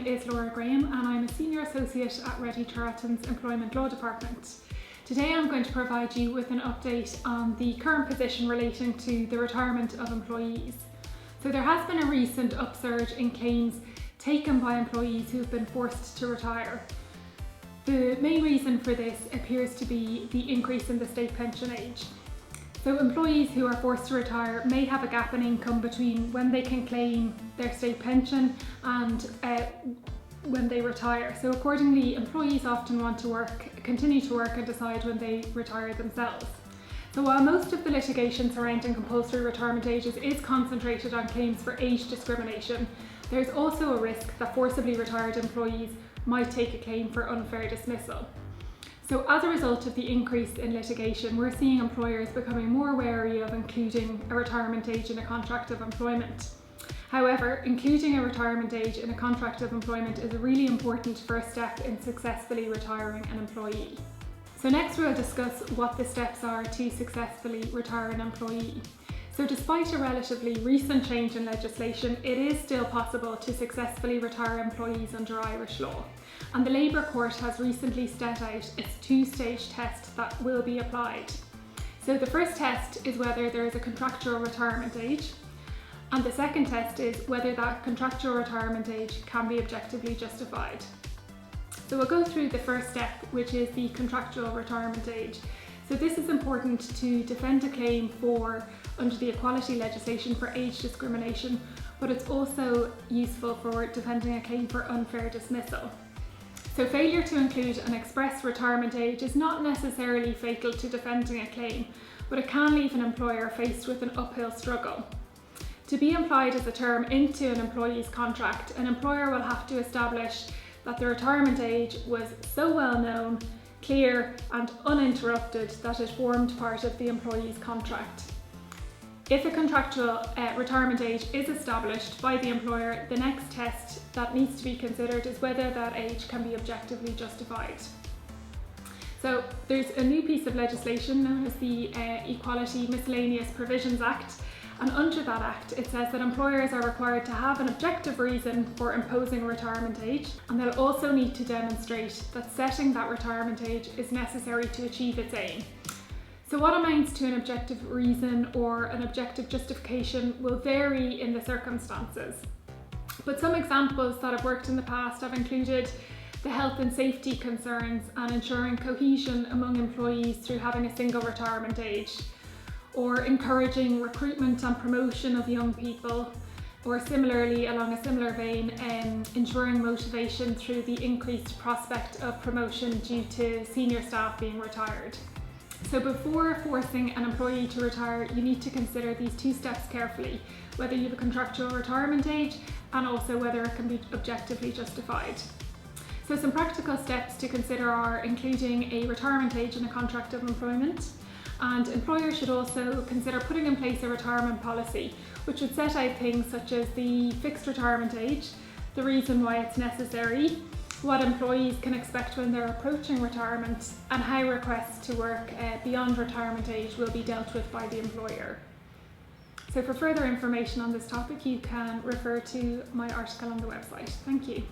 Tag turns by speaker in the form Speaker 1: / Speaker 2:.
Speaker 1: is Laura Graham and I'm a Senior Associate at Reddy Charlton's Employment Law Department. Today I'm going to provide you with an update on the current position relating to the retirement of employees. So there has been a recent upsurge in claims taken by employees who have been forced to retire. The main reason for this appears to be the increase in the state pension age. So employees who are forced to retire may have a gap in income between when they can claim their state pension and when they retire. So accordingly, employees often want to continue to work and decide when they retire themselves. So while most of the litigation surrounding compulsory retirement ages is concentrated on claims for age discrimination, there's also a risk that forcibly retired employees might take a claim for unfair dismissal. So as a result of the increase in litigation, we're seeing employers becoming more wary of including a retirement age in a contract of employment. However, including a retirement age in a contract of employment is a really important first step in successfully retiring an employee. So next we'll discuss what the steps are to successfully retire an employee. So despite a relatively recent change in legislation, it is still possible to successfully retire employees under Irish law. And the Labour Court has recently set out its two-stage test that will be applied. So the first test is whether there is a contractual retirement age, and the second test is whether that contractual retirement age can be objectively justified. So we'll go through the first step, which is the contractual retirement age. So this is important to defend a claim under the equality legislation for age discrimination, but it's also useful for defending a claim for unfair dismissal. So failure to include an express retirement age is not necessarily fatal to defending a claim, but it can leave an employer faced with an uphill struggle. To be implied as a term into an employee's contract, an employer will have to establish that the retirement age was so well known, clear and uninterrupted that it formed part of the employee's contract. If a contractual retirement age is established by the employer, the next test that needs to be considered is whether that age can be objectively justified. So there's a new piece of legislation known as the Equality Miscellaneous Provisions Act, and under that act it says that employers are required to have an objective reason for imposing a retirement age, and they'll also need to demonstrate that setting that retirement age is necessary to achieve its aim. So what amounts to an objective reason or an objective justification will vary in the circumstances. But some examples that have worked in the past have included the health and safety concerns and ensuring cohesion among employees through having a single retirement age, or encouraging recruitment and promotion of young people, or similarly, along a similar vein, ensuring motivation through the increased prospect of promotion due to senior staff being retired. So before forcing an employee to retire, you need to consider these two steps carefully, whether you have a contractual retirement age and also whether it can be objectively justified. So some practical steps to consider are including a retirement age in a contract of employment, and employers should also consider putting in place a retirement policy, which would set out things such as the fixed retirement age, the reason why it's necessary, what employees can expect when they're approaching retirement, and how requests to work beyond retirement age will be dealt with by the employer. So for further information on this topic, you can refer to my article on the website. Thank you.